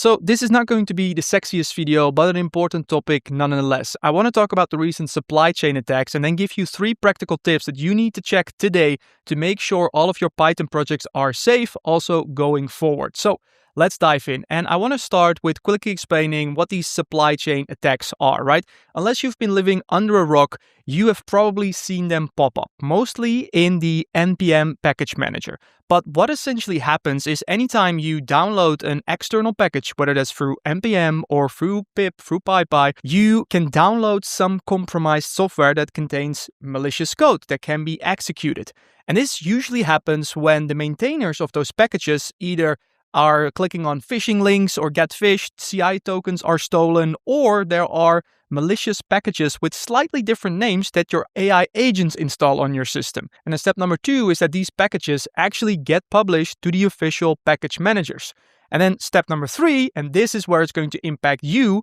So this is not going to be the sexiest video, but an important topic nonetheless. I want to talk about the recent supply chain attacks and then give you 3 practical tips that you need to check today to make sure all of your Python projects are safe also going forward. So let's dive in. And I want to start with quickly explaining what these supply chain attacks are, right? Unless you've been living under a rock, you have probably seen them pop up, mostly in the NPM package manager. But what essentially happens is anytime you download an external package, whether that's through NPM or through pip, through PyPI, you can download some compromised software that contains malicious code that can be executed. And this usually happens when the maintainers of those packages either are clicking on phishing links or get phished, CI tokens are stolen, or there are malicious packages with slightly different names that your AI agents install on your system. And then step number 2 is that these packages actually get published to the official package managers. And then step number 3, and this is where it's going to impact you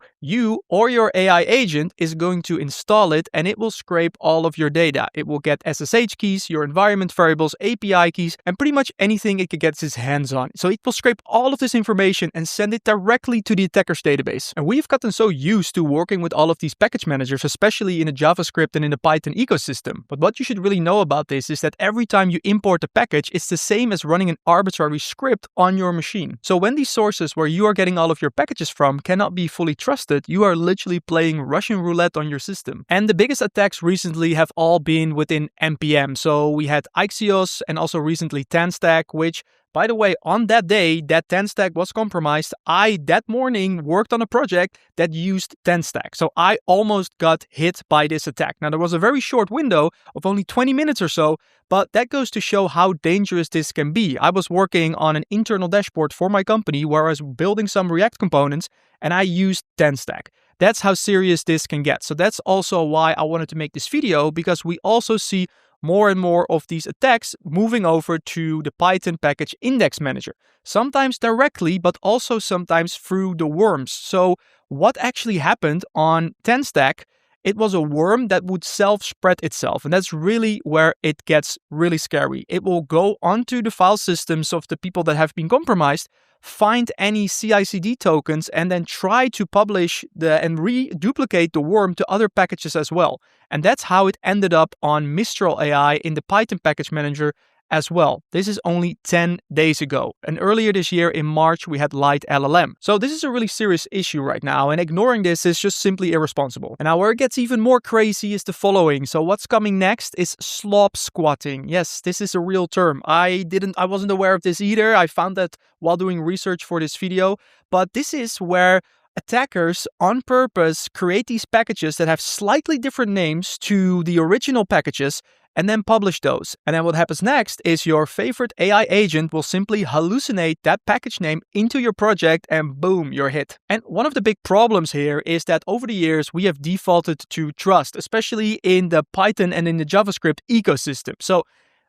or your AI agent is going to install it and it will scrape all of your data. It will get SSH keys, your environment variables, API keys, and pretty much anything it can get its hands on. So it will scrape all of this information and send it directly to the attacker's database. And we've gotten so used to working with all of these package managers, especially in the JavaScript and in the Python ecosystem. But what you should really know about this is that every time you import a package, it's the same as running an arbitrary script on your machine. So when these sources where you are getting all of your packages from cannot be fully trusted, you are literally playing Russian roulette on your system. And the biggest attacks recently have all been within NPM. So we had Axios and also recently TanStack, which, by the way, on that day that TanStack was compromised, I that morning worked on a project that used TanStack. So I almost got hit by this attack. Now there was a very short window of only 20 minutes or so, but that goes to show how dangerous this can be. I was working on an internal dashboard for my company where I was building some React components and I used TanStack. That's how serious this can get. So that's also why I wanted to make this video, because we also see more and more of these attacks moving over to the Python package index manager. Sometimes directly, but also sometimes through the worms. So what actually happened on TanStack, it was a worm that would self-spread itself. And that's really where it gets really scary. It will go onto the file systems of the people that have been compromised, find any CI/CD tokens, and then try to publish and reduplicate the worm to other packages as well. And that's how it ended up on Mistral AI in the Python package manager as well. This is only 10 days ago. And earlier this year in March, we had Light LLM. So this is a really serious issue right now, and ignoring this is just simply irresponsible. And now where it gets even more crazy is the following. So what's coming next is slop squatting. Yes, this is a real term. I wasn't aware of this either. I found that while doing research for this video, but this is where attackers on purpose create these packages that have slightly different names to the original packages and then publish those. And then what happens next is your favorite AI agent will simply hallucinate that package name into your project and boom, you're hit. And one of the big problems here is that over the years, we have defaulted to trust, especially in the Python and in the JavaScript ecosystem. So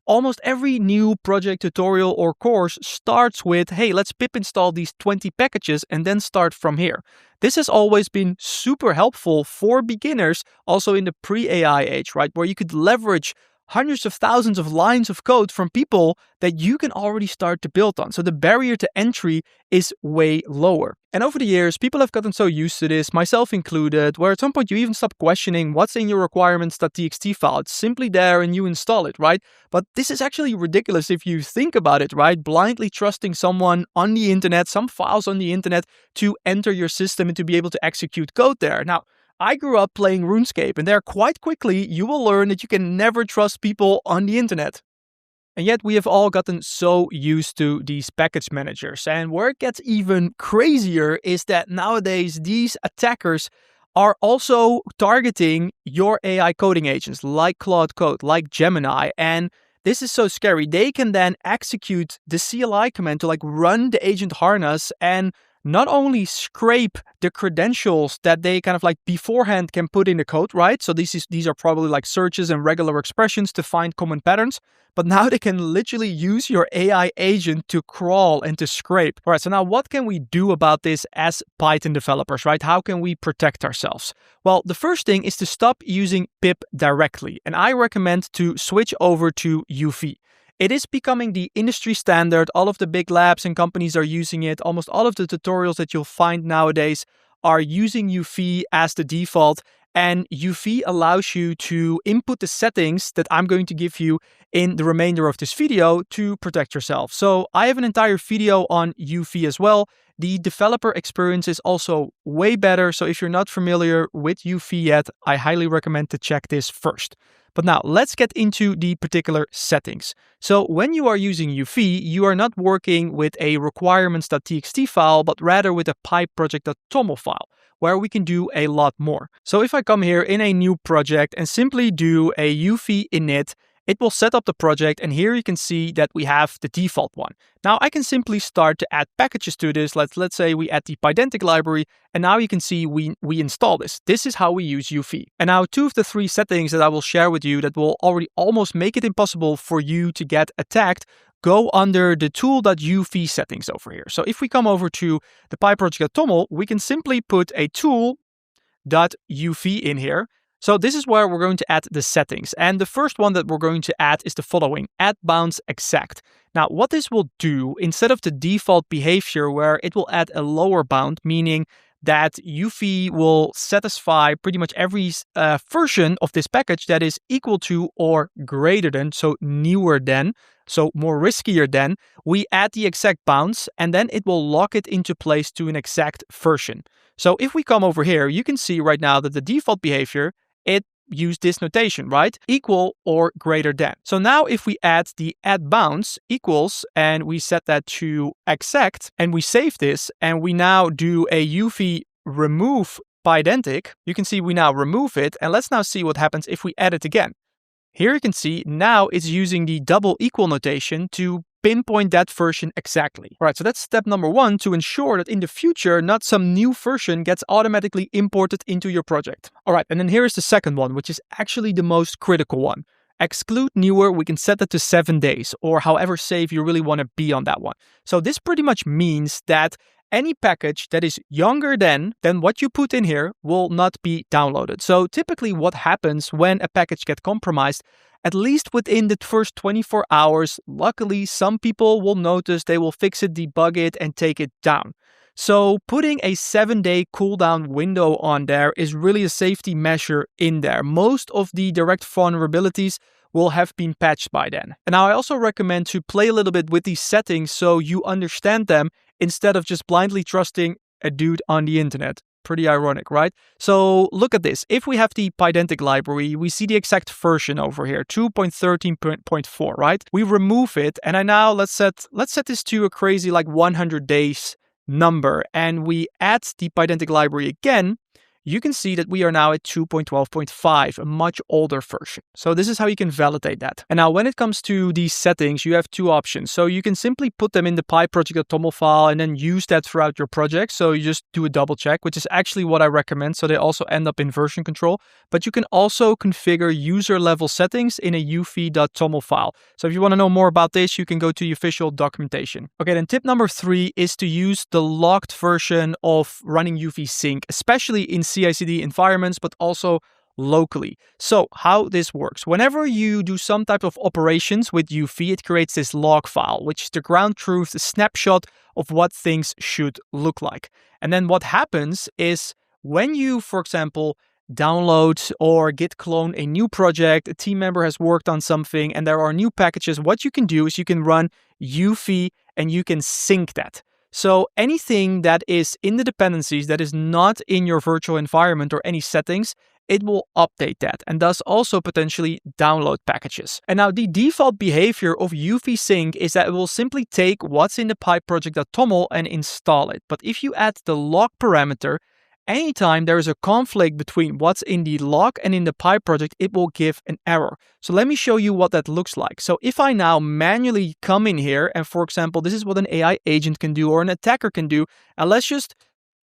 almost every new project tutorial or course starts with, hey, let's pip install these 20 packages and then start from here. This has always been super helpful for beginners, also in the pre-AI age, right? Where you could leverage hundreds of thousands of lines of code from people that you can already start to build on. So the barrier to entry is way lower. And over the years, people have gotten so used to this, myself included, where at some point you even stop questioning what's in your requirements.txt file. It's simply there and you install it, right? But this is actually ridiculous if you think about it, right? Blindly trusting someone on the internet, some files on the internet to enter your system and to be able to execute code there. Now, I grew up playing RuneScape, and there quite quickly you will learn that you can never trust people on the internet. And yet we have all gotten so used to these package managers. And where it gets even crazier is that nowadays these attackers are also targeting your AI coding agents like Claude Code, like Gemini. And this is so scary. They can then execute the CLI command to run the agent harness and not only scrape the credentials that they kind of beforehand can put in the code, right? So these are probably searches and regular expressions to find common patterns, but now they can literally use your AI agent to crawl and to scrape. All right, so now what can we do about this as Python developers, right? How can we protect ourselves? Well, the first thing is to stop using pip directly, and I recommend to switch over to UV. It is becoming the industry standard. All of the big labs and companies are using it. Almost all of the tutorials that you'll find nowadays are using UV as the default. And UV allows you to input the settings that I'm going to give you in the remainder of this video to protect yourself. So I have an entire video on UV as well. The developer experience is also way better. So if you're not familiar with UV yet, I highly recommend to check this first. But now let's get into the particular settings. So when you are using UV, you are not working with a requirements.txt file, but rather with a PyProject.toml file, where we can do a lot more. So if I come here in a new project and simply do a UV init, it will set up the project, and here you can see that we have the default one. Now I can simply start to add packages to this. Let's say we add the Pydantic library, and now you can see we install this. This is how we use UV. And now 2 of the 3 settings that I will share with you that will already almost make it impossible for you to get attacked go under the tool.uv settings over here. So if we come over to the PyProject.toml, we can simply put a tool.uv in here. So this is where we're going to add the settings. And the first one that we're going to add is the following: add bounds exact. Now what this will do, instead of the default behavior where it will add a lower bound, meaning that UV will satisfy pretty much every version of this package that is equal to or greater than, so newer than, so more riskier than, we add the exact bounds, and then it will lock it into place to an exact version. So if we come over here, you can see right now that the default behavior, it used this notation, right? Equal or greater than. So now if we add the add bounds equals, and we set that to exact, and we save this, and we now do a UV remove Pydantic, you can see we now remove it, and let's now see what happens if we add it again. Here you can see now it's using the double equal notation to pinpoint that version exactly. All right, so that's step number 1, to ensure that in the future, not some new version gets automatically imported into your project. All right, and then here is the second one, which is actually the most critical one. Exclude newer, we can set that to 7 days, or however safe you really want to be on that one. So this pretty much means that any package that is younger than what you put in here will not be downloaded. So typically what happens when a package gets compromised, at least within the first 24 hours, luckily some people will notice, they will fix it, debug it, and take it down. So putting a 7-day cooldown window on there is really a safety measure in there. Most of the direct vulnerabilities will have been patched by then. And now I also recommend to play a little bit with these settings so you understand them instead of just blindly trusting a dude on the internet. Pretty ironic, right? So look at this. If we have the Pydantic library, we see the exact version over here, 2.13.4, right? We remove it, and I now let's set this to a crazy like 100 days number, and we add the Pydantic library again. You can see that we are now at 2.12.5, a much older version. So this is how you can validate that. And now when it comes to these settings, you have 2 options. So you can simply put them in the PyProject.toml file and then use that throughout your project. So you just do a double check, which is actually what I recommend. So they also end up in version control. But you can also configure user level settings in a uv.toml file. So if you want to know more about this, you can go to the official documentation. Okay, then tip number 3 is to use the locked version of running UV sync, especially in CI/CD environments, but also locally. So how this works: whenever you do some type of operations with UV, it creates this log file, which is the ground truth, the snapshot of what things should look like. And then what happens is when you, for example, download or git clone a new project, a team member has worked on something, and there are new packages, what you can do is you can run UV and you can sync that. So anything that is in the dependencies that is not in your virtual environment or any settings, it will update that and thus also potentially download packages. And now the default behavior of UV sync is that it will simply take what's in the PyProject.toml and install it. But if you add the log parameter, anytime there is a conflict between what's in the log and in the PyProject, it will give an error. So let me show you what that looks like. So if I now manually come in here, and for example, this is what an AI agent can do or an attacker can do, and let's just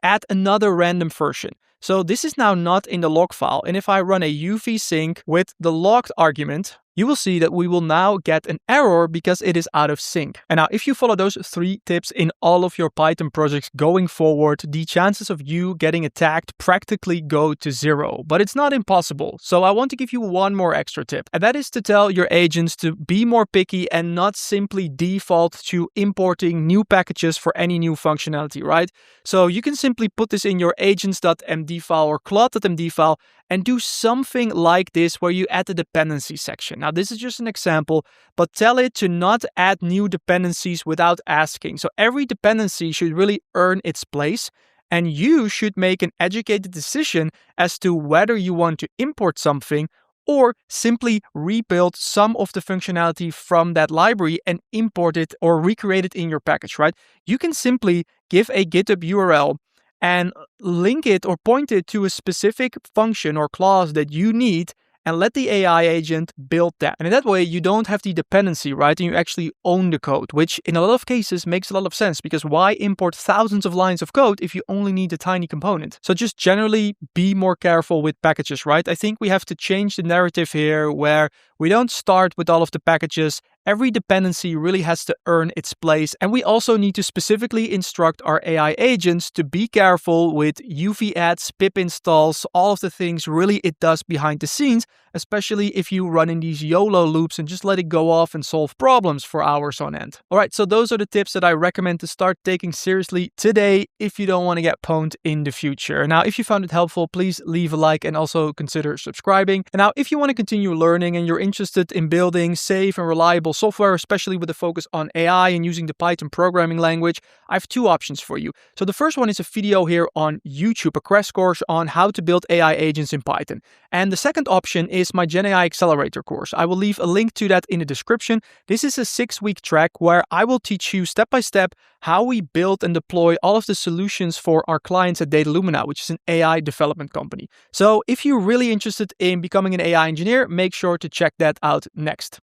add another random version. So this is now not in the log file. And if I run a UV sync with the logged argument, you will see that we will now get an error because it is out of sync. And now if you follow those 3 tips in all of your Python projects going forward, the chances of you getting attacked practically go to 0. But it's not impossible. So I want to give you one more extra tip, and that is to tell your agents to be more picky and not simply default to importing new packages for any new functionality, right? So you can simply put this in your agents.md file or Claude.md file and do something like this where you add the dependency section. Now this is just an example, but tell it to not add new dependencies without asking. So every dependency should really earn its place, and you should make an educated decision as to whether you want to import something or simply rebuild some of the functionality from that library and import it or recreate it in your package, right? You can simply give a GitHub URL and link it or point it to a specific function or clause that you need and let the AI agent build that. And in that way, you don't have the dependency, right? And you actually own the code, which in a lot of cases makes a lot of sense, because why import thousands of lines of code if you only need a tiny component? So just generally be more careful with packages, right? I think we have to change the narrative here where we don't start with all of the packages. Every dependency really has to earn its place, and we also need to specifically instruct our AI agents to be careful with UV adds, pip installs, all of the things really it does behind the scenes, especially if you run in these YOLO loops and just let it go off and solve problems for hours on end. Alright, so those are the tips that I recommend to start taking seriously today if you don't want to get pwned in the future. Now, if you found it helpful, please leave a like and also consider subscribing. And now, if you want to continue learning and you're interested in building safe and reliable software, especially with a focus on AI and using the Python programming language, I have 2 options for you. So the first one is a video here on YouTube, a crash course on how to build AI agents in Python. And the second option is my GenAI Accelerator course. I will leave a link to that in the description. This is a 6-week track where I will teach you step by step how we build and deploy all of the solutions for our clients at Datalumina, which is an AI development company. So if you're really interested in becoming an AI engineer, make sure to check that out next.